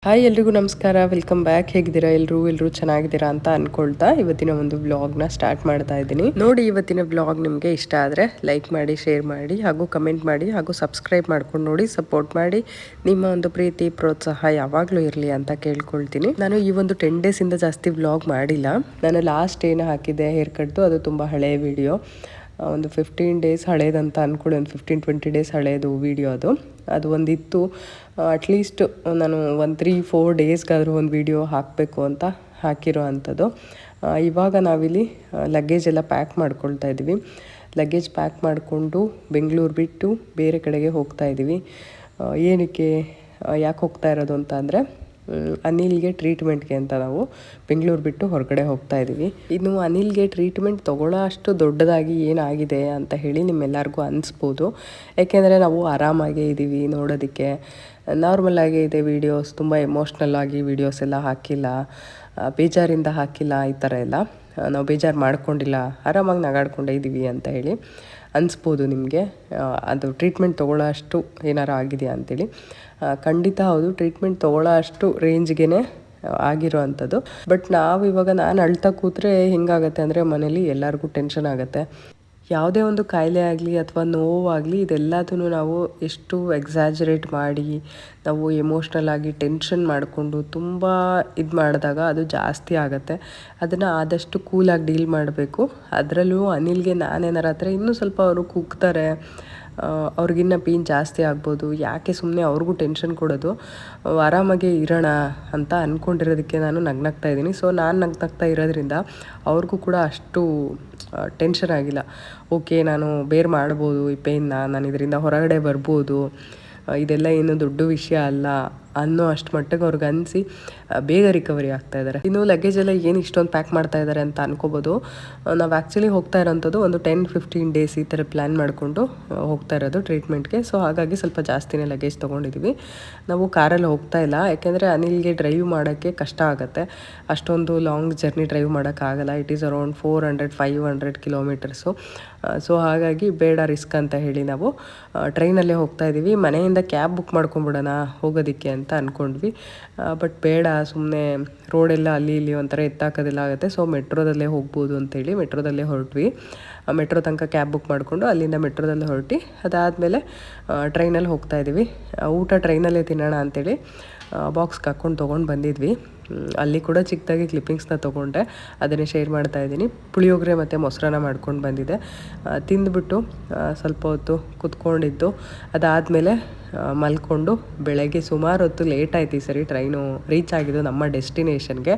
Hi ಎಲ್ರಿಗೂ ನಮಸ್ಕಾರ, welcome back. ಹೇಗಿದ್ದೀರಾ ಎಲ್ಲರೂ ಚೆನ್ನಾಗಿದ್ದೀರಾ ಅಂತ ಅನ್ಕೊಳ್ತಾ ಇವತ್ತಿನ ಒಂದು ವ್ಲಾಗ್ನ ಸ್ಟಾರ್ಟ್ ಮಾಡ್ತಾ ಇದ್ದೀನಿ. ನೋಡಿ, ಇವತ್ತಿನ ವ್ಲಾಗ್ ನಿಮಗೆ ಇಷ್ಟ ಆದರೆ ಲೈಕ್ ಮಾಡಿ, ಶೇರ್ ಮಾಡಿ, ಹಾಗೂ ಕಮೆಂಟ್ ಮಾಡಿ, ಹಾಗೂ ಸಬ್ಸ್ಕ್ರೈಬ್ ಮಾಡ್ಕೊಂಡು ನೋಡಿ, ಸಪೋರ್ಟ್ ಮಾಡಿ. ನಿಮ್ಮ ಒಂದು ಪ್ರೀತಿ ಪ್ರೋತ್ಸಾಹ ಯಾವಾಗಲೂ ಇರಲಿ ಅಂತ ಕೇಳ್ಕೊಳ್ತೀನಿ. ನಾನು ಈ ಒಂದು 10 ಡೇಸಿಂದ ಜಾಸ್ತಿ ವ್ಲಾಗ್ ಮಾಡಿಲ್ಲ. ನಾನು ಲಾಸ್ಟ್ ಏನು ಹಾಕಿದ್ದೆ ಹೇರ್ ಕಟ್ದು, ಅದು ತುಂಬ ಹಳೆಯ ವಿಡಿಯೋ, ಒಂದು 15 ಡೇಸ್ ಹಳೇದಂತ ಅಂದ್ಕೊಳ್ಳಿ, ಒಂದು 15-20 ಡೇಸ್ ಹಳೇದು ವೀಡಿಯೋ ಅದು ಒಂದಿತ್ತು. ಅಟ್ಲೀಸ್ಟ್ ನಾನು ಒಂದು 3-4 ಡೇಸ್ಗಾದರೂ ಒಂದು ವೀಡಿಯೋ ಹಾಕಬೇಕು ಅಂತ ಹಾಕಿರೋ ಅಂಥದ್ದು. ಇವಾಗ ನಾವಿಲ್ಲಿ ಲಗೇಜ್ ಎಲ್ಲ ಪ್ಯಾಕ್ ಮಾಡ್ಕೊಳ್ತಾ ಇದ್ದೀವಿ. ಲಗೇಜ್ ಪ್ಯಾಕ್ ಮಾಡಿಕೊಂಡು ಬೆಂಗಳೂರು ಬಿಟ್ಟು ಬೇರೆ ಕಡೆಗೆ ಹೋಗ್ತಾ ಇದ್ದೀವಿ. ಏನಕ್ಕೆ ಯಾಕೆ ಹೋಗ್ತಾ ಇರೋದು ಅಂತ ಅಂದರೆ, ಅನಿಲ್ಗೆ ಟ್ರೀಟ್ಮೆಂಟ್ಗೆ ಅಂತ ನಾವು ಬೆಂಗಳೂರು ಬಿಟ್ಟು ಹೊರಗಡೆ ಹೋಗ್ತಾ ಇದ್ದೀವಿ. ಇನ್ನು ಅನಿಲ್ಗೆ ಟ್ರೀಟ್ಮೆಂಟ್ ತೊಗೊಳ್ಳೋ ಅಷ್ಟು ದೊಡ್ಡದಾಗಿ ಏನಾಗಿದೆ ಅಂತ ಹೇಳಿ ನಿಮ್ಮೆಲ್ಲರಿಗೂ ಅನಿಸ್ಬೋದು. ಯಾಕೆಂದರೆ ನಾವು ಆರಾಮಾಗೇ ಇದ್ದೀವಿ, ನೋಡೋದಕ್ಕೆ ನಾರ್ಮಲಾಗೇ ಇದೆ. ವೀಡಿಯೋಸ್ ತುಂಬ ಎಮೋಷ್ನಲ್ ಆಗಿ ವೀಡಿಯೋಸ್ ಎಲ್ಲ ಹಾಕಿಲ್ಲ, ಬೇಜಾರಿಂದ ಹಾಕಿಲ್ಲ, ಈ ಥರ ಎಲ್ಲ ನಾವು ಬೇಜಾರು ಮಾಡ್ಕೊಂಡಿಲ್ಲ, ಆರಾಮಾಗಿ ನಗಾಡ್ಕೊಂಡೇ ಇದ್ದೀವಿ ಅಂತ ಹೇಳಿ ಅನಿಸ್ಬೋದು ನಿಮಗೆ. ಅದು ಟ್ರೀಟ್ಮೆಂಟ್ ತೊಗೊಳ್ಳೋ ಅಷ್ಟು ಏನಾರು ಆಗಿದೆಯಾ ಅಂಥೇಳಿ. ಖಂಡಿತ ಹೌದು, ಟ್ರೀಟ್ಮೆಂಟ್ ತೊಗೊಳ್ಳೋ ಅಷ್ಟು ರೇಂಜ್ಗೆ ಆಗಿರೋ ಅಂಥದ್ದು. ಬಟ್ ನಾವು ಇವಾಗ ನಾನು ಅಳ್ತಾ ಕೂತ್ರೆ ಹಿಂಗಾಗತ್ತೆ ಅಂದರೆ, ಮನೇಲಿ ಎಲ್ಲರಿಗೂ ಟೆನ್ಷನ್ ಆಗುತ್ತೆ. ಯಾವುದೇ ಒಂದು ಕಾಯಿಲೆ ಆಗಲಿ ಅಥವಾ ನೋವಾಗಲಿ, ಇದೆಲ್ಲದನ್ನು ನಾವು ಎಷ್ಟು ಎಕ್ಸಾಜರೇಟ್ ಮಾಡಿ, ನಾವು ಎಮೋಷ್ನಲ್ ಆಗಿ ಟೆನ್ಷನ್ ಮಾಡಿಕೊಂಡು ತುಂಬ ಇದು ಮಾಡಿದಾಗ ಅದು ಜಾಸ್ತಿ ಆಗುತ್ತೆ. ಅದನ್ನು ಆದಷ್ಟು ಕೂಲಾಗಿ ಡೀಲ್ ಮಾಡಬೇಕು. ಅದರಲ್ಲೂ ಅನಿಲ್ಗೆ ನಾನೇನಾರ ಹತ್ರ ಇನ್ನೂ ಸ್ವಲ್ಪ ಅವರು ಕುಗ್ತಾರೆ, ಅವ್ರಿಗಿನ್ನ ಪೇನ್ ಜಾಸ್ತಿ ಆಗ್ಬೋದು, ಯಾಕೆ ಸುಮ್ಮನೆ ಅವ್ರಿಗೂ ಟೆನ್ಷನ್ ಕೊಡೋದು, ಆರಾಮಾಗೆ ಇರೋಣ ಅಂತ ಅಂದ್ಕೊಂಡಿರೋದಕ್ಕೆ ನಾನು ನಗ್ನಾಗ್ತಾ ಇದ್ದೀನಿ. ಸೊ ನಾನು ನಗ್ನಾಗ್ತಾ ಇರೋದ್ರಿಂದ ಅವ್ರಿಗೂ ಕೂಡ ಅಷ್ಟು ಟೆನ್ಷನ್ ಆಗಿಲ್ಲ. ಓಕೆ, ನಾನು ಬೇರ್ ಮಾಡ್ಬೋದು ಈ ಪೇನ್ನ, ನಾನು ಇದರಿಂದ ಹೊರಗಡೆ ಬರ್ಬೋದು, ಇದೆಲ್ಲ ಏನು ದೊಡ್ಡ ವಿಷಯ ಅಲ್ಲ ಅನ್ನೋ ಅಷ್ಟು ಮಟ್ಟಿಗೆ ಅವ್ರಿಗೆ ಅನಿಸಿ ಬೇಗ ರಿಕವರಿ ಆಗ್ತಾ ಇದ್ದಾರೆ. ಇನ್ನು ಲಗೇಜ್ ಎಲ್ಲ ಏನು ಇಷ್ಟೊಂದು ಪ್ಯಾಕ್ ಮಾಡ್ತಾ ಇದ್ದಾರೆ ಅಂತ ಅನ್ಕೋಬೋದು. ನಾವು ಆ್ಯಕ್ಚುಲಿ ಹೋಗ್ತಾ ಇರೋಂಥದ್ದು ಒಂದು 10-15 ಡೇಸ್ ಈ ಥರ ಪ್ಲ್ಯಾನ್ ಮಾಡಿಕೊಂಡು ಹೋಗ್ತಾ ಇರೋದು ಟ್ರೀಟ್ಮೆಂಟ್ಗೆ. ಸೊ ಹಾಗಾಗಿ ಸ್ವಲ್ಪ ಜಾಸ್ತಿನೇ ಲಗೇಜ್ ತೊಗೊಂಡಿದ್ದೀವಿ. ನಾವು ಕಾರಲ್ಲಿ ಹೋಗ್ತಾ ಇಲ್ಲ, ಯಾಕೆಂದರೆ ಅನಿಲ್ಗೆ ಡ್ರೈವ್ ಮಾಡೋಕ್ಕೆ ಕಷ್ಟ ಆಗುತ್ತೆ. ಅಷ್ಟೊಂದು ಲಾಂಗ್ ಜರ್ನಿ ಡ್ರೈವ್ ಮಾಡೋಕ್ಕಾಗಲ್ಲ. It is around 400-500 kilometres. So ಹಾಗಾಗಿ ಬೇಡ ರಿಸ್ಕ್ ಅಂತ ಹೇಳಿ ನಾವು ಟ್ರೈನಲ್ಲೇ ಹೋಗ್ತಾ ಇದ್ದೀವಿ. ಮನೆಯಿಂದ ಕ್ಯಾಬ್ ಬುಕ್ ಮಾಡ್ಕೊಂಬಿಡೋಣ ಹೋಗೋದಕ್ಕೆ ಅಂತ ಅಂದ್ಕೊಂಡ್ವಿ. ಬಟ್ ಬೇಡ, ಸುಮ್ಮನೆ ರೋಡೆಲ್ಲ ಅಲ್ಲಿ ಇಲ್ಲಿ ಒಂಥರ ಎತ್ತಾಕೋದೆಲ್ಲ ಆಗುತ್ತೆ. ಸೊ ಮೆಟ್ರೋದಲ್ಲೇ ಹೋಗ್ಬೋದು ಅಂತೇಳಿ ಮೆಟ್ರೋದಲ್ಲೇ ಹೊರಟ್ವಿ. ಮೆಟ್ರೋ ತನಕ ಕ್ಯಾಬ್ ಬುಕ್ ಮಾಡಿಕೊಂಡು ಅಲ್ಲಿಂದ ಮೆಟ್ರೋದಲ್ಲಿ ಹೊರಟಿ ಅದಾದಮೇಲೆ ಟ್ರೈನಲ್ಲಿ ಹೋಗ್ತಾ ಇದ್ದೀವಿ. ಊಟ ಟ್ರೈನಲ್ಲೇ ತಿನ್ನೋಣ ಅಂಥೇಳಿ ಬಾಕ್ಸ್ಗೆ ಹಾಕ್ಕೊಂಡು ತೊಗೊಂಡು ಬಂದಿದ್ವಿ. ಅಲ್ಲಿ ಕೂಡ ಚಿಕ್ಕದಾಗಿ ಕ್ಲಿಪ್ಪಿಂಗ್ಸ್ನ ತೊಗೊಂಡೆ, ಅದನ್ನೇ ಶೇರ್ ಮಾಡ್ತಾ ಇದ್ದೀನಿ. ಪುಳಿಯೋಗರೆ ಮತ್ತು ಮೊಸರನ್ನ ಮಾಡ್ಕೊಂಡು ಬಂದಿದ್ದೆ. ತಿಂದುಬಿಟ್ಟು ಸ್ವಲ್ಪ ಹೊತ್ತು ಕುತ್ಕೊಂಡಿದ್ದು, ಅದಾದಮೇಲೆ ಮಲ್ಕೊಂಡು ಬೆಳಗ್ಗೆ ಸುಮಾರು ಹೊತ್ತು ಲೇಟ್ ಆಯ್ತು ಈ ಸರಿ ಟ್ರೈನು ರೀಚ್ ಆಗಿದ್ದು ನಮ್ಮ ಡೆಸ್ಟಿನೇಷನ್ಗೆ.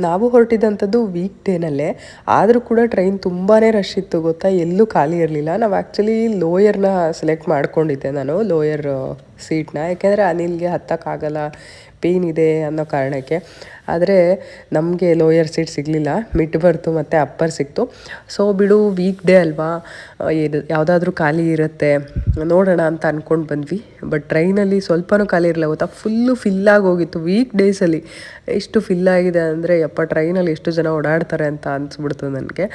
ನಾವು ಹೊರಟಿದ್ದಂಥದ್ದು ವೀಕ್ ಡೇನಲ್ಲೇ, ಆದರೂ ಕೂಡ ಟ್ರೈನ್ ತುಂಬಾ ರಶ್ ಇತ್ತು ಗೊತ್ತಾ, ಎಲ್ಲೂ ಖಾಲಿ ಇರಲಿಲ್ಲ. ನಾವು ಆ್ಯಕ್ಚುಲಿ ಲೋಯರ್ನ ಸೆಲೆಕ್ಟ್ ಮಾಡ್ಕೊಂಡಿದ್ದೆ ನಾನು, ಲೋಯರ್ ಸೀಟ್ನ, ಯಾಕೆಂದರೆ ಅನಿಲ್ಗೆ ಹತ್ತಕ್ಕಾಗಲ್ಲ, ಪೇನ್ ಇದೆ ಅನ್ನೋ ಕಾರಣಕ್ಕೆ. ಆದರೆ ನಮಗೆ ಲೋಯರ್ ಸೀಟ್ ಸಿಗಲಿಲ್ಲ, ಮಿಡ್ ಬರ್ತು ಮತ್ತು ಅಪ್ಪರ್ ಸಿಕ್ತು. ಸೊ ಬಿಡು, ವೀಕ್ ಡೇ ಅಲ್ವಾ, ಯಾವುದಾದ್ರೂ ಖಾಲಿ ಇರುತ್ತೆ ನೋಡೋಣ ಅಂತ ಅಂದ್ಕೊಂಡು ಬಂದ್ವಿ. ಬಟ್ ಟ್ರೈನಲ್ಲಿ ಸ್ವಲ್ಪನೂ ಖಾಲಿ ಇರಲ್ಲ ಗೊತ್ತಾ, ಫುಲ್ಲು ಫಿಲ್ಲಾಗಿ ಹೋಗಿತ್ತು. ವೀಕ್ ಡೇಸಲ್ಲಿ ಎಷ್ಟು ಫಿಲ್ಲಾಗಿದೆ ಅಂದರೆ, ಯಪ್ಪ ಟ್ರೈನಲ್ಲಿ ಎಷ್ಟು ಜನ ಓಡಾಡ್ತಾರೆ ಅಂತ ಅನಿಸ್ಬಿಡ್ತು ನನಗೆ.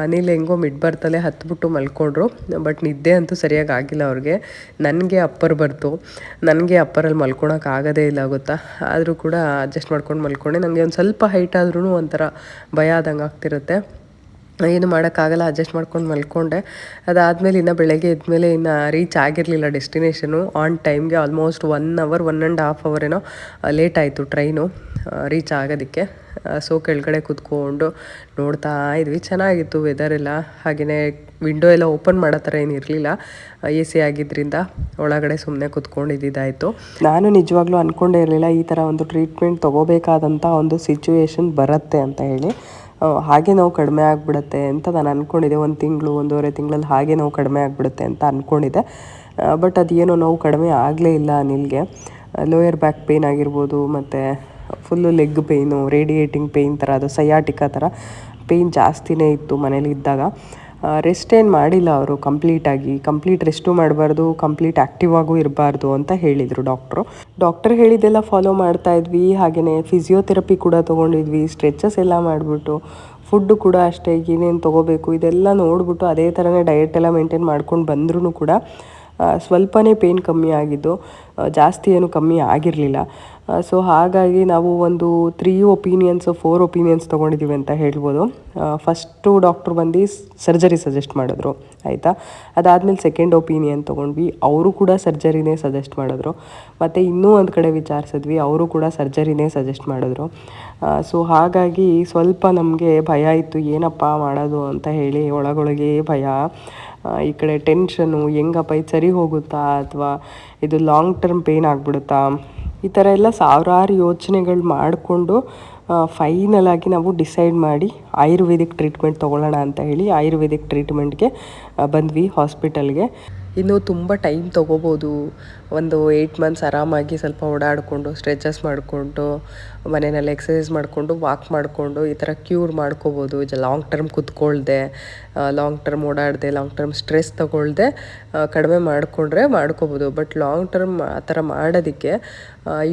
ಅನಿಲ್ ಹೆಂಗೋ ಮಿಡ್ ಬರ್ತಲ್ಲೇ ಹತ್ಬಿಟ್ಟು ಮಲ್ಕೊಂಡ್ರು. ಬಟ್ ನಿದ್ದೆ ಅಂತೂ ಸರಿಯಾಗಿ ಆಗಿಲ್ಲ ಅವ್ರಿಗೆ. ನನಗೆ ಅಪ್ಪರ್ ಬರ್ತು, ನನಗೆ ಅಪ್ಪರಲ್ಲಿ ಮಲ್ಕೊಳಕ್ಕೆ ಆಗೋದೇ ಇಲ್ಲ ಗೊತ್ತಾ. ಆದರೂ ಕೂಡ ಅಡ್ಜಸ್ಟ್ ಮಾಡ್ಕೊಂಡು ಮಲ್ಕೊಂಡೆ. ನನಗೆ ಒಂದು ಸ್ವಲ್ಪ ಹೈಟ್ ಆದ್ರೂ ಒಂಥರ ಭಯ ಆದಂಗೆ ಆಗ್ತಿರುತ್ತೆ. ಏನು ಮಾಡೋಕ್ಕಾಗಲ್ಲ, ಅಡ್ಜಸ್ಟ್ ಮಾಡ್ಕೊಂಡು ಮಲ್ಕೊಂಡೆ. ಅದಾದಮೇಲೆ ಇನ್ನು ಬೆಳಗ್ಗೆ ಎದ್ಮೇಲೆ ಇನ್ನು ರೀಚ್ ಆಗಿರಲಿಲ್ಲ ಡೆಸ್ಟಿನೇಷನು ಆನ್ ಟೈಮ್ಗೆ. ಆಲ್ಮೋಸ್ಟ್ 1 ಅವರ್ 1.5 ಅವರ್ ಏನೋ ಲೇಟ್ ಆಯಿತು ಟ್ರೈನು ರೀಚ್ ಆಗೋದಕ್ಕೆ. ಸೊ ಕೆಳಗಡೆ ಕೂತ್ಕೊಂಡು ನೋಡ್ತಾ ಇದ್ವಿ. ಚೆನ್ನಾಗಿತ್ತು ವೆದರೆಲ್ಲ, ಹಾಗೆಯೇ ವಿಂಡೋ ಎಲ್ಲ ಓಪನ್ ಮಾಡೋ ಥರ ಏನು ಇರಲಿಲ್ಲ, AC ಆಗಿದ್ದರಿಂದ ಒಳಗಡೆ ಸುಮ್ಮನೆ ಕೂತ್ಕೊಂಡಿದ್ದಾಯಿತು. ನಾನು ನಿಜವಾಗ್ಲೂ ಅಂದ್ಕೊಂಡೇ ಇರಲಿಲ್ಲ ಈ ಥರ ಒಂದು ಟ್ರೀಟ್ಮೆಂಟ್ ತೊಗೋಬೇಕಾದಂಥ ಒಂದು ಸಿಚುವೇಶನ್ ಬರುತ್ತೆ ಅಂತ ಹೇಳಿ. ಹಾಗೆ ನೋವು ಕಡಿಮೆ ಆಗಿಬಿಡುತ್ತೆ ಅಂತ ನಾನು ಅಂದ್ಕೊಂಡಿದ್ದೆ. 1 ತಿಂಗಳು 1.5 ತಿಂಗಳಲ್ಲಿ ಹಾಗೆ ನೋವು ಕಡಿಮೆ ಆಗಿಬಿಡುತ್ತೆ ಅಂತ ಅಂದ್ಕೊಂಡಿದ್ದೆ. ಬಟ್ ಅದೇನೋ ನೋವು ಕಡಿಮೆ ಆಗಲೇ ಇಲ್ಲ ಅನಿಲ್ಗೆ. ಲೋಯರ್ ಬ್ಯಾಕ್ ಪೇಯ್ನ್ ಆಗಿರ್ಬೋದು, ಮತ್ತು full leg pain, radiating pain ಥರ, ಅದು ಸಯಾಟಿಕಾ ಥರ ಪೇಯ್ನ್ ಜಾಸ್ತಿನೇ ಇತ್ತು ಮನೇಲಿ ಇದ್ದಾಗ. ರೆಸ್ಟ್ ಏನು ಮಾಡಿಲ್ಲ ಅವರು ಕಂಪ್ಲೀಟ್ ರೆಸ್ಟು ಮಾಡಬಾರ್ದು, ಕಂಪ್ಲೀಟ್ ಆ್ಯಕ್ಟಿವ್ ಆಗೂ ಇರಬಾರ್ದು ಅಂತ ಹೇಳಿದರು ಡಾಕ್ಟರ್ ಹೇಳಿದ್ದೆಲ್ಲ ಫಾಲೋ ಮಾಡ್ತಾ ಇದ್ವಿ. ಹಾಗೆಯೇ ಫಿಸಿಯೋಥೆರಪಿ ಕೂಡ ತೊಗೊಂಡಿದ್ವಿ, ಸ್ಟ್ರೆಚಸ್ ಎಲ್ಲ ಮಾಡಿಬಿಟ್ಟು. ಫುಡ್ಡು ಕೂಡ ಅಷ್ಟೇ, ಏನೇನು ತೊಗೋಬೇಕು ಇದೆಲ್ಲ ನೋಡಿಬಿಟ್ಟು ಅದೇ ಥರನೇ ಡಯೆಟ್ ಎಲ್ಲ ಮೇಂಟೈನ್ ಮಾಡ್ಕೊಂಡು ಬಂದ್ರೂ ಕೂಡ ಸ್ವಲ್ಪನೇ ಪೇಯ್ನ್ ಕಮ್ಮಿ ಆಗಿದ್ದು, ಜಾಸ್ತಿ ಏನು ಕಮ್ಮಿ ಆಗಿರಲಿಲ್ಲ. ಸೊ ಹಾಗಾಗಿ ನಾವು ಒಂದು 3 ಒಪಿನಿಯನ್ಸ್ 4 ಒಪಿನಿಯನ್ಸ್ ತೊಗೊಂಡಿದ್ದೀವಿ ಅಂತ ಹೇಳ್ಬೋದು. ಫಸ್ಟು ಡಾಕ್ಟ್ರು ಬಂದು ಸರ್ಜರಿ ಸಜೆಸ್ಟ್ ಮಾಡಿದ್ರು, ಆಯಿತಾ. ಅದಾದಮೇಲೆ ಸೆಕೆಂಡ್ ಒಪಿನಿಯನ್ ತೊಗೊಂಡ್ವಿ, ಅವರು ಕೂಡ ಸರ್ಜರಿನೇ ಸಜೆಸ್ಟ್ ಮಾಡಿದ್ರು. ಮತ್ತು ಇನ್ನೂ ಒಂದು ಕಡೆ ವಿಚಾರಿಸಿದ್ವಿ, ಅವರು ಕೂಡ ಸರ್ಜರಿನೇ ಸಜೆಸ್ಟ್ ಮಾಡಿದ್ರು. ಸೊ ಹಾಗಾಗಿ ಸ್ವಲ್ಪ ನಮಗೆ ಭಯ ಇತ್ತು, ಏನಪ್ಪ ಮಾಡೋದು ಅಂತ ಹೇಳಿ ಒಳಗೊಳಗೆ ಭಯ. ಈ ಕಡೆ ಟೆನ್ಷನು, ಹೆಂಗಪ್ಪ ಇದು ಸರಿ ಹೋಗುತ್ತಾ ಅಥವಾ ಇದು ಲಾಂಗ್ ಟರ್ಮ್ ಪೇಯ್ನ್ ಆಗಿಬಿಡುತ್ತಾ, ಈ ಥರ ಎಲ್ಲ ಸಾವಿರಾರು ಯೋಚನೆಗಳು ಮಾಡಿಕೊಂಡು ಫೈನಲ್ ಆಗಿ ನಾವು ಡಿಸೈಡ್ ಮಾಡಿ ಆಯುರ್ವೇದಿಕ್ ಟ್ರೀಟ್ಮೆಂಟ್ ತೊಗೊಳ್ಳೋಣ ಅಂತ ಹೇಳಿ ಆಯುರ್ವೇದಿಕ್ ಟ್ರೀಟ್ಮೆಂಟ್ಗೆ ಬಂದ್ವಿ ಹಾಸ್ಪಿಟಲ್ಗೆ. ಇನ್ನು ತುಂಬ ಟೈಮ್ ತೊಗೋಬೋದು. ಒಂದು 8 ಮಂತ್ಸ್ ಆರಾಮಾಗಿ ಸ್ವಲ್ಪ ಓಡಾಡಿಕೊಂಡು ಸ್ಟ್ರೆಚಸ್ ಮಾಡಿಕೊಂಡು ಮನೆಯಲ್ಲಿ ಎಕ್ಸಸೈಸ್ ಮಾಡಿಕೊಂಡು ವಾಕ್ ಮಾಡಿಕೊಂಡು ಈ ಥರ ಕ್ಯೂರ್ ಮಾಡ್ಕೋಬೋದು. ಲಾಂಗ್ ಟರ್ಮ್ ಕೂತ್ಕೊಳ್ದೆ, ಲಾಂಗ್ ಟರ್ಮ್ ಓಡಾಡದೆ, ಲಾಂಗ್ ಟರ್ಮ್ ಸ್ಟ್ರೆಸ್ ತೊಗೊಳ್ದೆ ಕಡಿಮೆ ಮಾಡಿಕೊಂಡ್ರೆ ಮಾಡ್ಕೋಬೋದು. ಬಟ್ ಲಾಂಗ್ ಟರ್ಮ್ ಆ ಥರ ಮಾಡೋದಕ್ಕೆ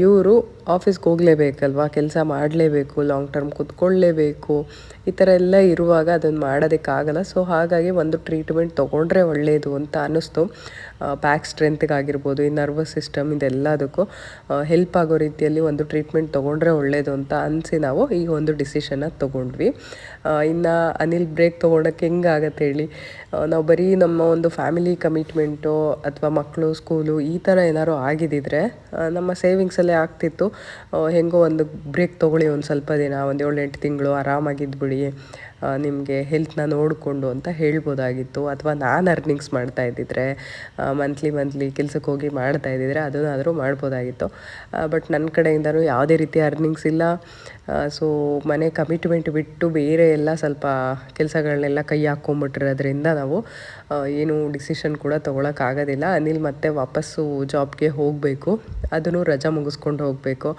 ಇವರು ಆಫೀಸ್ಗೆ ಹೋಗಲೇಬೇಕಲ್ವ, ಕೆಲಸ ಮಾಡಲೇಬೇಕು, ಲಾಂಗ್ ಟರ್ಮ್ ಕೂತ್ಕೊಳ್ಳೇಬೇಕು. ಈ ಥರ ಎಲ್ಲ ಇರುವಾಗ ಅದನ್ನು ಮಾಡೋದಕ್ಕಾಗಲ್ಲ. ಸೊ ಹಾಗಾಗಿ ಒಂದು ಟ್ರೀಟ್ಮೆಂಟ್ ತೊಗೊಂಡ್ರೆ ಒಳ್ಳೆಯದು ಅಂತ ಅನ್ನಿಸ್ತು. ಬ್ಯಾಕ್ ಸ್ಟ್ರೆಂತ್ಗಾಗಿರ್ಬೋದು, ಈ ನರ್ವಸ್ ಸಿಸ್ಟಮ್ ಇದೆಲ್ಲದಕ್ಕೂ ಹೆಲ್ಪ್ ಆಗೋ ರೀತಿಯಲ್ಲಿ ಒಂದು ಟ್ರೀಟ್ಮೆಂಟ್ ತೊಗೊಂಡ್ರೆ ಒಳ್ಳೆಯದು ಅಂತ ಅನಿಸಿ ನಾವು ಈ ಒಂದು ಡಿಸಿಷನ್ನ ತೊಗೊಂಡ್ವಿ. ಇನ್ನು ಅನಿಲ್ ಬ್ರೇಕ್ ತೊಗೊಳಕ್ಕೆ ಹೆಂಗಾಗತ್ತೆ ಹೇಳಿ, ನಾವು ಬರೀ ನಮ್ಮ ಒಂದು ಫ್ಯಾಮಿಲಿ ಕಮಿಟ್ಮೆಂಟು ಅಥವಾ ಮಕ್ಕಳು ಸ್ಕೂಲು ಈ ಥರ ಏನಾದ್ರು ಆಗಿದ್ದಿದ್ರೆ ನಮ್ಮ ಸೇವಿಂಗ್ಸಲ್ಲೇ ಆಗ್ತಿತ್ತು. ಹೆಂಗೋ ಒಂದು ಬ್ರೇಕ್ ತೊಗೊಳ್ಳಿ, ಒಂದು ಸ್ವಲ್ಪ ದಿನ, ಒಂದು 7-8 ತಿಂಗಳು ಆರಾಮಾಗಿದ್ಬಿಡಿ, ನಿಮಗೆ ಹೆಲ್ತ್ನ ನೋಡಿಕೊಂಡು ಅಂತ ಹೇಳ್ಬೋದಾಗಿತ್ತು. ಅಥವಾ ನಾನು ಅರ್ನಿಂಗ್ಸ್ ಮಾಡ್ತಾ ಇದ್ದಿದ್ರೆ, ಮಂತ್ಲಿ ಕೆಲ್ಸಕ್ಕೆ ಹೋಗಿ ಮಾಡ್ತಾ ಇದ್ದಿದ್ರೆ ಅದನ್ನಾದರೂ ಮಾಡ್ಬೋದಾಗಿತ್ತು. ಬಟ್ ನನ್ನ ಕಡೆಯಿಂದನೂ ಯಾವುದೇ ರೀತಿ ಅರ್ನಿಂಗ್ಸ್ ಇಲ್ಲ. ಸೊ ಮನೆ ಕಮಿಟ್ಮೆಂಟ್ ಬಿಟ್ಟು ಬೇರೆ ಎಲ್ಲ ಸ್ವಲ್ಪ ಕೆಲಸಗಳನ್ನೆಲ್ಲ ಕೈ ಹಾಕ್ಕೊಂಬಿಟ್ಟಿರೋದ್ರಿಂದ ನಾವು ಏನು ಡಿಸಿಷನ್ ಕೂಡ ತೊಗೊಳಕ್ಕಾಗೋದಿಲ್ಲ. ಅನಿಲ್ ಮತ್ತೆ ವಾಪಸ್ಸು ಜಾಬ್ಗೆ ಹೋಗಬೇಕು, ಅದನ್ನು ರಜಾ ಮುಗಿಸ್ಕೊಂಡು ಹೋಗಬೇಕು.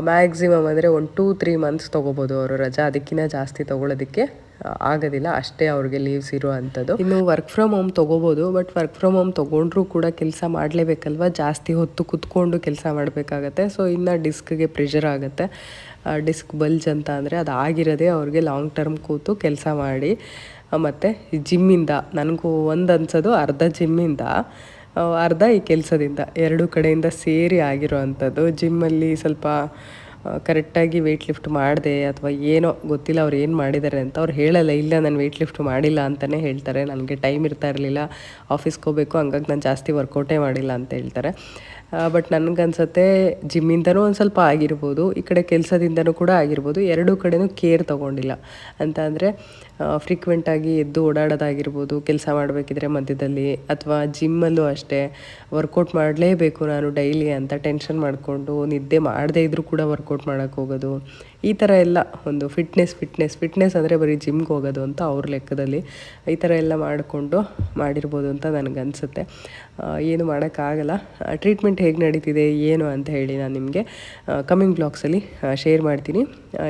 ಮ್ಯಾಕ್ಸಿಮಮ್ ಅಂದರೆ ಒಂದು 2-3 ಮಂತ್ಸ್ ತೊಗೋಬೋದು ಅವರು ರಜಾ, ಅದಕ್ಕಿಂತ ಜಾಸ್ತಿ ತೊಗೊಳೋದಕ್ಕೆ ಆಗೋದಿಲ್ಲ. ಅಷ್ಟೇ ಅವ್ರಿಗೆ ಲೀವ್ಸ್ ಇರೋ ಅಂಥದ್ದು. ಇನ್ನು ವರ್ಕ್ ಫ್ರಮ್ ಹೋಮ್ ತೊಗೋಬೋದು, ಬಟ್ ವರ್ಕ್ ಫ್ರಮ್ ಹೋಮ್ ತೊಗೊಂಡ್ರೂ ಕೂಡ ಕೆಲಸ ಮಾಡಲೇಬೇಕಲ್ವ, ಜಾಸ್ತಿ ಹೊತ್ತು ಕೂತ್ಕೊಂಡು ಕೆಲಸ ಮಾಡಬೇಕಾಗತ್ತೆ. ಸೊ ಇನ್ನು ಡಿಸ್ಕ್ಗೆ ಪ್ರೆಷರ್ ಆಗುತ್ತೆ. ಡಿಸ್ಕ್ ಬಲ್ಜ್ ಅಂತ ಅಂದರೆ ಅದು ಆಗಿರೋದೇ ಅವ್ರಿಗೆ ಲಾಂಗ್ ಟರ್ಮ್ ಕೂತು ಕೆಲಸ ಮಾಡಿ. ಮತ್ತು ಜಿಮ್ಮಿಂದ ನನಗೂ ಒಂದು ಅನ್ಸೋದು, ಅರ್ಧ ಜಿಮ್ಮಿಂದ ಅರ್ಧ ಈ ಕೆಲಸದಿಂದ, ಎರಡೂ ಕಡೆಯಿಂದ ಸೇರಿ ಆಗಿರೋ ಅಂಥದ್ದು. ಜಿಮ್ಮಲ್ಲಿ ಸ್ವಲ್ಪ ಕರೆಕ್ಟಾಗಿ ವೆಯ್ಟ್ ಲಿಫ್ಟ್ ಮಾಡಿದೆ ಅಥವಾ ಏನೋ ಗೊತ್ತಿಲ್ಲ ಅವ್ರು ಏನು ಮಾಡಿದ್ದಾರೆ ಅಂತ. ಅವ್ರು ಹೇಳಲ್ಲ, ಇಲ್ಲ ನಾನು ವೆಯ್ಟ್ ಲಿಫ್ಟ್ ಮಾಡಿಲ್ಲ ಅಂತಲೇ ಹೇಳ್ತಾರೆ. ನನಗೆ ಟೈಮ್ ಇರ್ತಾ ಇರಲಿಲ್ಲ, ಆಫೀಸ್ಗೆ ಹೋಗಬೇಕು, ಹಂಗಾಗಿ ನಾನು ಜಾಸ್ತಿ ವರ್ಕೌಟೇ ಮಾಡಿಲ್ಲ ಅಂತ ಹೇಳ್ತಾರೆ. ಬಟ್ ನನಗನ್ಸುತ್ತೆ ಜಿಮ್ಮಿಂದನೂ ಒಂದು ಸ್ವಲ್ಪ ಆಗಿರ್ಬೋದು, ಈ ಕಡೆ ಕೆಲಸದಿಂದನೂ ಕೂಡ ಆಗಿರ್ಬೋದು. ಎರಡೂ ಕಡೆನೂ ಕೇರ್ ತೊಗೊಂಡಿಲ್ಲ ಅಂತ ಅಂದರೆ ಫ್ರೀಕ್ವೆಂಟಾಗಿ ಎದ್ದು ಓಡಾಡೋದಾಗಿರ್ಬೋದು, ಕೆಲಸ ಮಾಡಬೇಕಿದ್ರೆ ಮಧ್ಯದಲ್ಲಿ, ಅಥವಾ ಜಿಮ್ಮಲ್ಲೂ ಅಷ್ಟೇ ವರ್ಕೌಟ್ ಮಾಡಲೇಬೇಕು ನಾನು ಡೈಲಿ ಅಂತ ಟೆನ್ಷನ್ ಮಾಡಿಕೊಂಡು ನಿದ್ದೆ ಮಾಡದೇ ಇದ್ದರೂ ಕೂಡ ವರ್ಕೌಟ್ ಮಾಡೋಕ್ಕೆ ಹೋಗೋದು. ಈ ಥರ ಎಲ್ಲ ಒಂದು ಫಿಟ್ನೆಸ್ ಅಂದರೆ ಬರೀ ಜಿಮ್ಗೆ ಹೋಗೋದು ಅಂತ ಅವ್ರ ಲೆಕ್ಕದಲ್ಲಿ ಈ ಥರ ಎಲ್ಲ ಮಾಡಿರ್ಬೋದು ಅಂತ ನನಗನ್ಸುತ್ತೆ. ಏನು ಮಾಡೋಕ್ಕಾಗಲ್ಲ. ಟ್ರೀಟ್ಮೆಂಟ್ ಹೇಗೆ ನಡೀತಿದೆ ಏನು ಅಂತ ಹೇಳಿ ನಾನು ನಿಮಗೆ ಕಮ್ಮಿಂಗ್ ಬ್ಲಾಗ್ಸಲ್ಲಿ ಶೇರ್ ಮಾಡ್ತೀನಿ.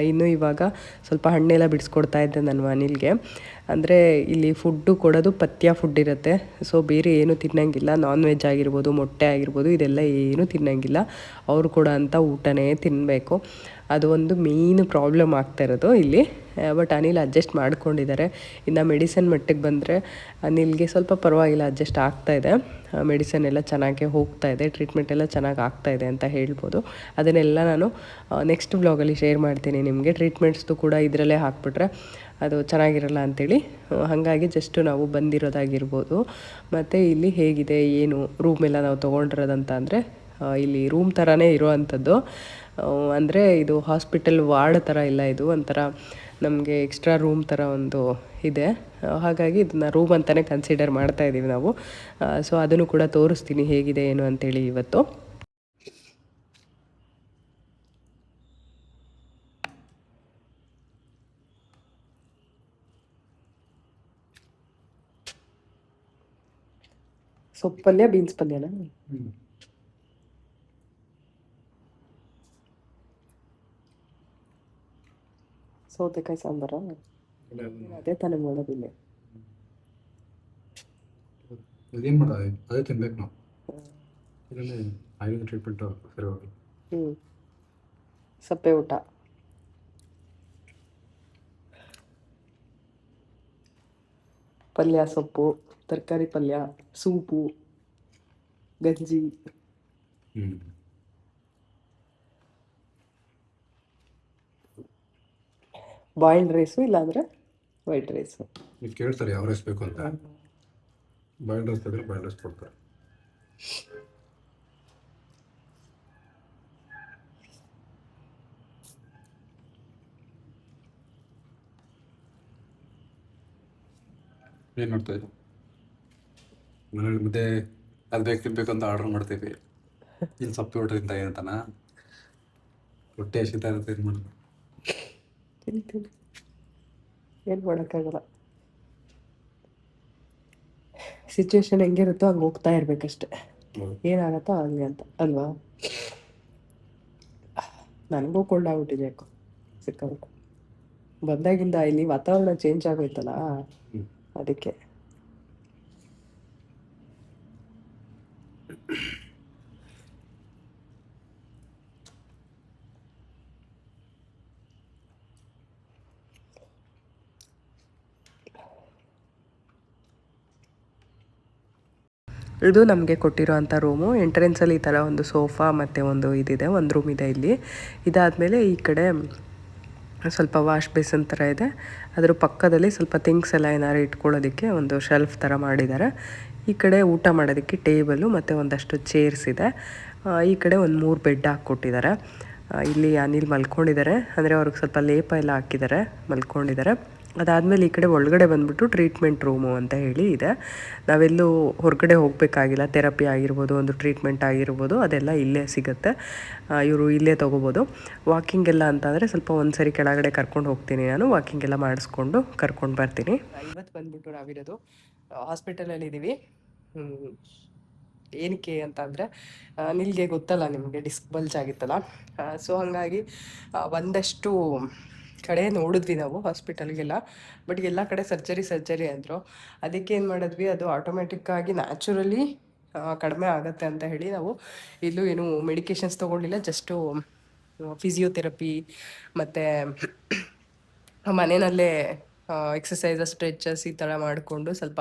ಇನ್ನು ಇವಾಗ ಸ್ವಲ್ಪ ಹಣ್ಣೆಲ್ಲ ಬಿಡಿಸ್ಕೊಡ್ತಾ ಇದ್ದೆ ನಾನು ಅನಿಲ್ಗೆ. ಅಂದರೆ ಇಲ್ಲಿ ಫುಡ್ಡು ಕೊಡೋದು ಪಥ್ಯ ಫುಡ್ ಇರುತ್ತೆ. ಸೊ ಬೇರೆ ಏನು ತಿನ್ನಂಗಿಲ್ಲ, ನಾನ್ ವೆಜ್ ಆಗಿರ್ಬೋದು, ಮೊಟ್ಟೆ ಆಗಿರ್ಬೋದು, ಇದೆಲ್ಲ ಏನು ತಿನ್ನಂಗಿಲ್ಲ. ಅವರು ಕೂಡ ಅಂಥ ಊಟನೇ ತಿನ್ನಬೇಕು. ಅದು ಒಂದು ಮೇಯ್ನ್ ಪ್ರಾಬ್ಲಮ್ ಆಗ್ತಾ ಇರೋದು ಇಲ್ಲಿ. ಬಟ್ ಅನಿಲ್ ಅಡ್ಜಸ್ಟ್ ಮಾಡ್ಕೊಂಡಿದ್ದಾರೆ. ಇನ್ನು ಮೆಡಿಸನ್ ಮಟ್ಟಿಗೆ ಬಂದರೆ ಅನಿಲ್ಗೆ ಸ್ವಲ್ಪ ಪರವಾಗಿಲ್ಲ, ಅಡ್ಜಸ್ಟ್ ಆಗ್ತಾಯಿದೆ. ಮೆಡಿಸನ್ ಎಲ್ಲ ಚೆನ್ನಾಗೇ ಹೋಗ್ತಾಯಿದೆ, ಟ್ರೀಟ್ಮೆಂಟ್ ಎಲ್ಲ ಚೆನ್ನಾಗಿ ಆಗ್ತಾಯಿದೆ ಅಂತ ಹೇಳ್ಬೋದು. ಅದನ್ನೆಲ್ಲ ನಾನು ನೆಕ್ಸ್ಟ್ ಬ್ಲಾಗಲ್ಲಿ ಶೇರ್ ಮಾಡ್ತೀನಿ ನಿಮಗೆ. ಟ್ರೀಟ್ಮೆಂಟ್ಸ್ದು ಕೂಡ ಇದರಲ್ಲೇ ಹಾಕ್ಬಿಟ್ರೆ ಅದು ಚೆನ್ನಾಗಿರಲ್ಲ ಅಂಥೇಳಿ, ಹಾಗಾಗಿ ಜಸ್ಟು ನಾವು ಬಂದಿರೋದಾಗಿರ್ಬೋದು. ಮತ್ತು ಇಲ್ಲಿ ಹೇಗಿದೆ ಏನು ರೂಮೆಲ್ಲ ನಾವು ತೊಗೊಂಡಿರೋದಂತ ಅಂದರೆ, ಇಲ್ಲಿ ರೂಮ್ ಥರನೇ ಇರೋ ಅಂಥದ್ದು. ಅಂದರೆ ಇದು ಹಾಸ್ಪಿಟಲ್ ವಾರ್ಡ್ ಥರ ಇಲ್ಲ, ಇದು ಒಂಥರ ನಮಗೆ ಎಕ್ಸ್ಟ್ರಾ ರೂಮ್ ಥರ ಒಂದು ಇದೆ. ಹಾಗಾಗಿ ಇದನ್ನ ರೂಮ್ ಅಂತಲೇ ಕನ್ಸಿಡರ್ ಮಾಡ್ತಾ ಇದ್ದೀವಿ ನಾವು. ಸೊ ಅದನ್ನು ಕೂಡ ತೋರಿಸ್ತೀನಿ ಹೇಗಿದೆ ಏನು ಅಂತೇಳಿ ಇವತ್ತು. ಸೊಪ್ಪು ಪಲ್ಯ, ಬೀನ್ಸ್ ಪಲ್ಯನಾ? ಸೌತೆಕಾಯಿ ಸಾಂಬಾರ? ಅದೇ ತಾನೇ ಮಾಡೋದಿಲ್ಲ. ಅದೇನು ಮಾಡೋದು, ಅದೇ ತಿನ್ಬೇಕು ನಾವು. ಇದರಲ್ಲಿ ಆಯುರ್ವೇದ ಟ್ರೀಟ್ಮೆಂಟ್ ಸರಿ ಹೋಗಿ. ಸಪ್ಪೆ ಊಟ, ಪಲ್ಯ, ಸೊಪ್ಪು, ತರಕಾರಿ ಪಲ್ಯ, ಸೂಪು, ಗಂಜಿ. ಹ್ಞೂ ಬಾಯ್ಲ್ಡ್ ರೈಸು ಇಲ್ಲಾಂದರೆ ವೈಟ್ ರೈಸು. ನೀವು ಕೇಳ್ತಾರೆ ಯಾವ ರೈಸ್ ಬೇಕು ಅಂತ, ಬಾಯ್ಲ್ಡ್ ರೈಸ್ ತೆಗೆದ್ರೆ ಬಾಯ್ಲ್ಡ್ ರೈಸ್ ಕೊಡ್ತಾರೆ. ಏನು ಮಾಡ್ತಾಯಿದ್ರು ಮನೇಲಿ ಮುದ್ದೆ ಅದು ಬೇಕು ತಿನ್ಬೇಕು ಅಂತ ಆರ್ಡ್ರ್ ಮಾಡ್ತೀವಿ, ಇಲ್ಲಿ ಸೊಪ್ಪು ಊಟದಿಂದ ಏನಂತಾನ ಹೊಟ್ಟೆ ಹಸಿತಾ ಇರುತ್ತೆ. ಏನು ಮಾಡೋದು? ತಿಂತೀನಿ, ಏನು ಮಾಡೋಕ್ಕಾಗಲ್ಲ. ಸಿಚುವೇಶನ್ ಹೆಂಗಿರುತ್ತೋ ಹಂಗೆ ಹೋಗ್ತಾ ಇರ್ಬೇಕಷ್ಟೆ, ಏನಾಗತ್ತೋ ಹಂಗೆ ಅಂತ ಅಲ್ವಾ. ನನಗೂ ಕೋಲ್ಡ್ ಆಗ್ಬಿಟ್ಟಿದೆ ಯಾಕೋ ಸಿಕ್ಕಾಬಿಟ್ಟು. ಬಂದಾಗಿಂದ ಇಲ್ಲಿ ವಾತಾವರಣ ಚೇಂಜ್ ಆಗೋಯ್ತಲ್ಲ, ಅದಕ್ಕೆ. ಇದು ನಮಗೆ ಕೊಟ್ಟಿರೋಂಥ ರೂಮು. ಎಂಟ್ರೆನ್ಸಲ್ಲಿ ಈ ಥರ ಒಂದು ಸೋಫಾ ಮತ್ತು ಒಂದು ಇದಿದೆ, ಒಂದು ರೂಮ್ ಇದೆ ಇಲ್ಲಿ. ಇದಾದಮೇಲೆ ಈ ಕಡೆ ಸ್ವಲ್ಪ ವಾಶ್ ಬೇಸನ್ ಥರ ಇದೆ, ಅದ್ರ ಪಕ್ಕದಲ್ಲಿ ಸ್ವಲ್ಪ ಥಿಂಗ್ಸ್ ಎಲ್ಲ ಏನಾರು ಇಟ್ಕೊಳ್ಳೋದಕ್ಕೆ ಒಂದು ಶೆಲ್ಫ್ ಥರ ಮಾಡಿದ್ದಾರೆ. ಈ ಕಡೆ ಊಟ ಮಾಡೋದಕ್ಕೆ ಟೇಬಲು ಮತ್ತು ಒಂದಷ್ಟು ಚೇರ್ಸ್ ಇದೆ. ಈ ಕಡೆ ಒಂದು 3 ಬೆಡ್ ಹಾಕ್ಕೊಟ್ಟಿದ್ದಾರೆ. ಇಲ್ಲಿ ಅನಿಲ್ ಮಲ್ಕೊಂಡಿದ್ದಾರೆ, ಅಂದರೆ ಅವ್ರಿಗೆ ಸ್ವಲ್ಪ ಲೇಪ ಎಲ್ಲ ಹಾಕಿದ್ದಾರೆ, ಮಲ್ಕೊಂಡಿದ್ದಾರೆ. ಅದಾದಮೇಲೆ ಈ ಕಡೆ ಒಳಗಡೆ ಬಂದುಬಿಟ್ಟು ಟ್ರೀಟ್ಮೆಂಟ್ ರೂಮು ಅಂತ ಹೇಳಿ ಇದೆ. ನಾವೆಲ್ಲೂ ಹೊರಗಡೆ ಹೋಗಬೇಕಾಗಿಲ್ಲ, ಥೆರಪಿ ಆಗಿರ್ಬೋದು, ಒಂದು ಟ್ರೀಟ್ಮೆಂಟ್ ಆಗಿರ್ಬೋದು, ಅದೆಲ್ಲ ಇಲ್ಲೇ ಸಿಗುತ್ತೆ. ಇವರು ಇಲ್ಲೇ ತೊಗೋಬೋದು. ವಾಕಿಂಗ್ ಎಲ್ಲ ಅಂತಂದರೆ ಸ್ವಲ್ಪ ಒಂದು ಸರಿ ಕೆಳಗಡೆ ಕರ್ಕೊಂಡು ಹೋಗ್ತೀನಿ ನಾನು, ವಾಕಿಂಗ್ ಎಲ್ಲ ಮಾಡಿಸ್ಕೊಂಡು ಕರ್ಕೊಂಡು ಬರ್ತೀನಿ. ಇವತ್ತು ಬಂದುಬಿಟ್ಟು ನಾವಿರೋದು ಹಾಸ್ಪಿಟಲಲ್ಲಿದ್ದೀವಿ. ಏನಕ್ಕೆ ಅಂತ ಅಂದರೆ ನಿಲ್ಗೆ ಗೊತ್ತಲ್ಲ ನಿಮಗೆ, ಡಿಸ್ಕ್ ಬಲ್ಜ್ ಆಗಿತ್ತಲ್ಲ. ಸೊ ಹಾಗಾಗಿ ಒಂದಷ್ಟು ಕಡೆ ನೋಡಿದ್ವಿ ನಾವು ಹಾಸ್ಪಿಟಲ್ಗೆಲ್ಲ, ಬಟ್ ಎಲ್ಲ ಕಡೆ ಸರ್ಜರಿ ಅಂದರು. ಅದಕ್ಕೆ ಏನು ಮಾಡಿದ್ವಿ, ಅದು ಆಟೋಮೆಟಿಕ್ಕಾಗಿ ನ್ಯಾಚುರಲಿ ಕಡಿಮೆ ಆಗುತ್ತೆ ಅಂತ ಹೇಳಿ ನಾವು ಇಲ್ಲೂ ಏನು ಮೆಡಿಕೇಷನ್ಸ್ ತೊಗೊಂಡಿಲ್ಲ. ಜಸ್ಟು ಫಿಸಿಯೋಥೆರಪಿ ಮತ್ತು ಮನೆಯಲ್ಲೇ ಎಕ್ಸಸೈಸಸ್, ಸ್ಟ್ರೆಚಸ್ ಈ ಥರ ಮಾಡಿಕೊಂಡು ಸ್ವಲ್ಪ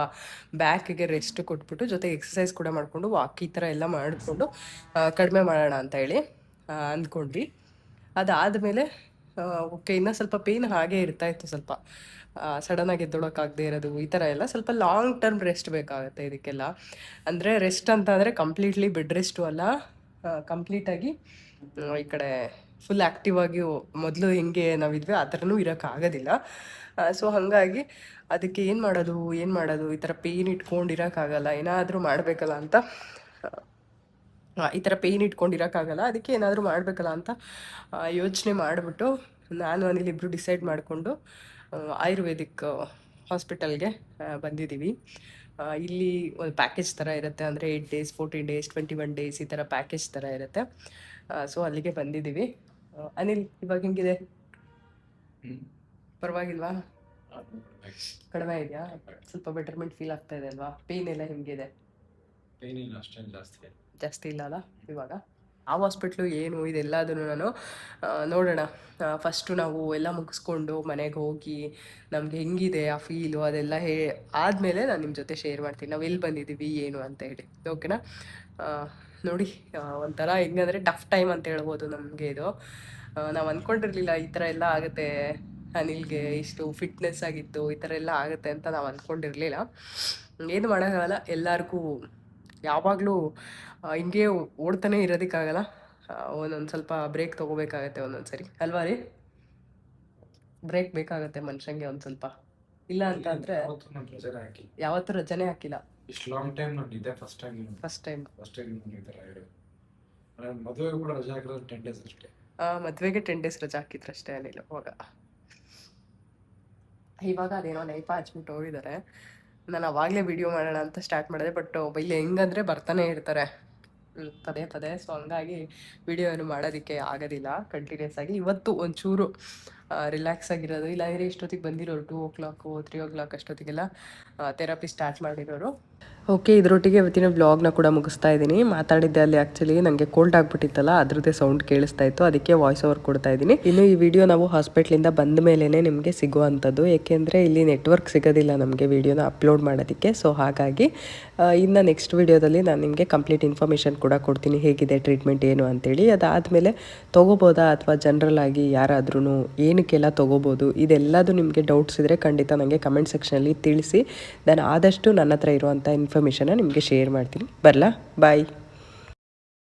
ಬ್ಯಾಕಿಗೆ ರೆಸ್ಟ್ ಕೊಟ್ಬಿಟ್ಟು ಜೊತೆಗೆ ಎಕ್ಸಸೈಸ್ ಕೂಡ ಮಾಡಿಕೊಂಡು ವಾಕ್ ಈ ಥರ ಎಲ್ಲ ಮಾಡಿಕೊಂಡು ಕಡಿಮೆ ಮಾಡೋಣ ಅಂತ ಹೇಳಿ ಅಂದ್ಕೊಂಡ್ವಿ. ಅದಾದಮೇಲೆ ಓಕೆ, ಇನ್ನೂ ಸ್ವಲ್ಪ ಪೇಯ್ನ್ ಹಾಗೇ ಇರ್ತಾಯಿತ್ತು, ಸ್ವಲ್ಪ ಸಡನ್ನಾಗಿ ಎದ್ದೊಳಕ್ಕಾಗದೇ ಇರೋದು, ಈ ಥರ ಎಲ್ಲ ಸ್ವಲ್ಪ ಲಾಂಗ್ ಟರ್ಮ್ ರೆಸ್ಟ್ ಬೇಕಾಗುತ್ತೆ ಇದಕ್ಕೆಲ್ಲ. ಅಂದರೆ ರೆಸ್ಟ್ ಅಂತ ಅಂದರೆ ಕಂಪ್ಲೀಟ್ಲಿ ಬೆಡ್ ರೆಸ್ಟು ಅಲ್ಲ, ಕಂಪ್ಲೀಟಾಗಿ ಈ ಕಡೆ ಫುಲ್ ಆ್ಯಕ್ಟಿವ್ ಆಗಿ ಮೊದಲು ಹೆಂಗೆ ನಾವಿದ್ವಿ ಆ ಥರನೂ ಇರೋಕ್ಕಾಗೋದಿಲ್ಲ. ಸೊ ಹಾಗಾಗಿ ಅದಕ್ಕೆ ಏನು ಮಾಡೋದು ಈ ಥರ ಪೇಯ್ನ್ ಇಟ್ಕೊಂಡಿರೋಕ್ಕಾಗಲ್ಲ, ಏನಾದರೂ ಮಾಡಬೇಕಲ್ಲ ಅಂತ, ಈ ಥರ ಪೇಯ್ನ್ ಇಟ್ಕೊಂಡಿರೋಕ್ಕಾಗಲ್ಲ, ಅದಕ್ಕೆ ಏನಾದರೂ ಮಾಡಬೇಕಲ್ಲ ಅಂತ ಯೋಚನೆ ಮಾಡಿಬಿಟ್ಟು ನಾನು ಅನಿಲ್ ಇಬ್ಬರು ಡಿಸೈಡ್ ಮಾಡಿಕೊಂಡು ಆಯುರ್ವೇದಿಕ್ ಹಾಸ್ಪಿಟಲ್ಗೆ ಬಂದಿದ್ದೀವಿ. ಇಲ್ಲಿ ಒಂದು ಪ್ಯಾಕೇಜ್ ಥರ ಇರುತ್ತೆ, ಅಂದರೆ 8 days, 14 days, 21 days ಈ ಥರ ಪ್ಯಾಕೇಜ್ ಥರ ಇರುತ್ತೆ. ಸೊ ಅಲ್ಲಿಗೆ ಬಂದಿದ್ದೀವಿ. ಅನಿಲ್, ಇವಾಗ ಹೆಂಗಿದೆ? ಪರವಾಗಿಲ್ವಾ? ಕಡಿಮೆ ಇದೆಯಾ? ಸ್ವಲ್ಪ ಬೆಟರ್ಮೆಂಟ್ ಫೀಲ್ ಆಗ್ತಾ ಇದೆ ಅಲ್ವಾ? ಪೇಯ್ನ್ ಎಲ್ಲ ಹೆಂಗಿದೆ? ಪೇಯ್ನ್ ಇಲ್ಲ, ಅಷ್ಟೇನು ಜಾಸ್ತಿ ಇಲ್ಲ ಅಲ್ಲ ಇವಾಗ? ಆ ಹಾಸ್ಪಿಟ್ಲು ಏನು ಇದೆಲ್ಲದನ್ನು ನಾನು ನೋಡೋಣ. ಫಸ್ಟು ನಾವು ಎಲ್ಲ ಮುಗಿಸ್ಕೊಂಡು ಮನೆಗೆ ಹೋಗಿ ನಮಗೆ ಹೆಂಗಿದೆ ಆ ಫೀಲು ಅದೆಲ್ಲ ಆದಮೇಲೆ ನಾನು ನಿಮ್ಮ ಜೊತೆ ಶೇರ್ ಮಾಡ್ತೀನಿ, ನಾವು ಎಲ್ಲಿ ಬಂದಿದ್ದೀವಿ ಏನು ಅಂತ ಹೇಳಿ. ಓಕೆನಾ? ನೋಡಿ, ಒಂಥರ ಹೆಂಗಂದರೆ ಟಫ್ ಟೈಮ್ ಅಂತ ಹೇಳ್ಬೋದು ನಮಗೆ ಇದು. ನಾವು ಅಂದ್ಕೊಂಡಿರಲಿಲ್ಲ ಈ ಥರ ಎಲ್ಲ ಆಗುತ್ತೆ, ಅನಿಲ್ಗೆ ಇಷ್ಟು ಫಿಟ್ನೆಸ್ ಆಗಿತ್ತು, ಈ ಥರ ಎಲ್ಲ ಆಗುತ್ತೆ ಅಂತ ನಾವು ಅಂದ್ಕೊಂಡಿರಲಿಲ್ಲ. ಏನು ಮಾಡೋಕ್ಕಾಗಲ್ಲ, ಎಲ್ಲರಿಗೂ ಯಾವಾಗಲೂ ಹಿಂಗೆ ಓಡ್ತಾನೆ ಇರೋದಕ್ಕಾಗಲ್ಲ, ಒಂದೊಂದು ಸ್ವಲ್ಪ ಬ್ರೇಕ್ ತೊಗೋಬೇಕಾಗತ್ತೆ ಒಂದೊಂದು ಸರಿ, ಅಲ್ವಾ ರೀ? ಬ್ರೇಕ್ ಬೇಕಾಗತ್ತೆ ಮನುಷ್ಯಂಗೆ ಒಂದು ಸ್ವಲ್ಪ. ಇಲ್ಲ ಅಂತ ಅಂದರೆ ಯಾವತ್ತೂ ರಜೆನೇ ಹಾಕಿಲ್ಲ. ಇಷ್ಟು ಲಾಂಗ್ ಟೈಮ್ ನಾನು ಇದ್ದೆ ಫಸ್ಟ್ ಟೈಮ್ ಈ ಥರ ಮದುವೆಗೆ ಕೂಡ ರಜೆ ಹಾಕಿರೋದು 10 days ಅಷ್ಟೇ. ಮದುವೆಗೆ 10 days ರಜೆ ಹಾಕಿದ್ರು ಅಷ್ಟೇ ಅನಿಲ್. ಇವಾಗ ಅದೇನೋ ನೈಪ ಹಚ್ಬಿಟ್ಟು ಹೋಗಿದ್ದಾರೆ. ನಾನು ಅವಾಗಲೇ ವಿಡಿಯೋ ಮಾಡೋಣ ಅಂತ ಸ್ಟಾರ್ಟ್ ಮಾಡಿದೆ, ಬಟ್ ಇಲ್ಲಿ ಹೆಂಗಂದರೆ ಬರ್ತಾನೆ ಇರ್ತಾರೆ ಪದೇ. ಸೊ ಹಂಗಾಗಿ ವಿಡಿಯೋ ಏನು ಮಾಡೋದಕ್ಕೆ ಆಗೋದಿಲ್ಲ ಕಂಟಿನ್ಯೂಸ್ ಆಗಿ. ಇವತ್ತು ಒಂಚೂರು ರಿಲ್ಯಾಕ್ಸ್ ಆಗಿರೋದು, ಇಲ್ಲ ಇಷ್ಟೊತ್ತಿಗೆ ಬಂದಿರೋರು 2 o'clock 3 o'clock ಅಷ್ಟೊತ್ತಿಗೆಲ್ಲ ಥೆರಪಿ ಸ್ಟಾರ್ಟ್ ಮಾಡಿರೋರು. ಓಕೆ, ಇದರೊಟ್ಟಿಗೆ ಇವತ್ತಿನ ವ್ಲಾಗ್ನ ಕೂಡ ಮುಗಿಸ್ತಾ ಇದ್ದೀನಿ. ಮಾತಾಡಿದ್ದೆ ಅಲ್ಲಿ ಆ್ಯಕ್ಚುಲಿ ನನಗೆ ಕೋಲ್ಡ್ ಆಗಿಬಿಟ್ಟಿತ್ತಲ್ಲ, ಅದ್ರದ್ದೇ ಸೌಂಡ್ ಕೇಳಿಸ್ತಾ ಇತ್ತು, ಅದಕ್ಕೆ ವಾಯ್ಸ್ ಓವರ್ ಕೊಡ್ತಾ ಇದ್ದೀನಿ. ಇನ್ನು ಈ ವಿಡಿಯೋ ನಾವು ಹಾಸ್ಪಿಟ್ಲಿಂದ ಬಂದ ಮೇಲೇ ನಿಮಗೆ ಸಿಗುವಂಥದ್ದು, ಏಕೆಂದರೆ ಇಲ್ಲಿ ನೆಟ್ವರ್ಕ್ ಸಿಗೋದಿಲ್ಲ ನಮಗೆ ವಿಡಿಯೋನ ಅಪ್ಲೋಡ್ ಮಾಡೋದಕ್ಕೆ. ಸೊ ಹಾಗಾಗಿ ಇನ್ನು ನೆಕ್ಸ್ಟ್ ವಿಡಿಯೋದಲ್ಲಿ ನಾನು ನಿಮಗೆ ಕಂಪ್ಲೀಟ್ ಇನ್ಫಾರ್ಮೇಷನ್ ಕೂಡ ಕೊಡ್ತೀನಿ, ಹೇಗಿದೆ ಟ್ರೀಟ್ಮೆಂಟ್ ಏನು ಅಂತೇಳಿ. ಅದಾದಮೇಲೆ ತೊಗೋಬೋದಾ ಅಥವಾ ಜನರಲ್ ಆಗಿ ಯಾರಾದ್ರೂ ಏನಕ್ಕೆಲ್ಲ ತೊಗೋಬೋದು, ಇದೆಲ್ಲದು ನಿಮಗೆ ಡೌಟ್ಸ್ ಇದ್ದರೆ ಖಂಡಿತ ನನಗೆ ಕಮೆಂಟ್ ಸೆಕ್ಷನಲ್ಲಿ ತಿಳಿಸಿ. ನಾನು ಆದಷ್ಟು ನನ್ನ ಹತ್ರ ಇರುವಂಥ ಇನ್ಫಾರ್ಮೇಷನ್ನ ನಿಮಗೆ ಶೇರ್ ಮಾಡ್ತೀನಿ. ಬರಲಾ? ಬಾಯ್.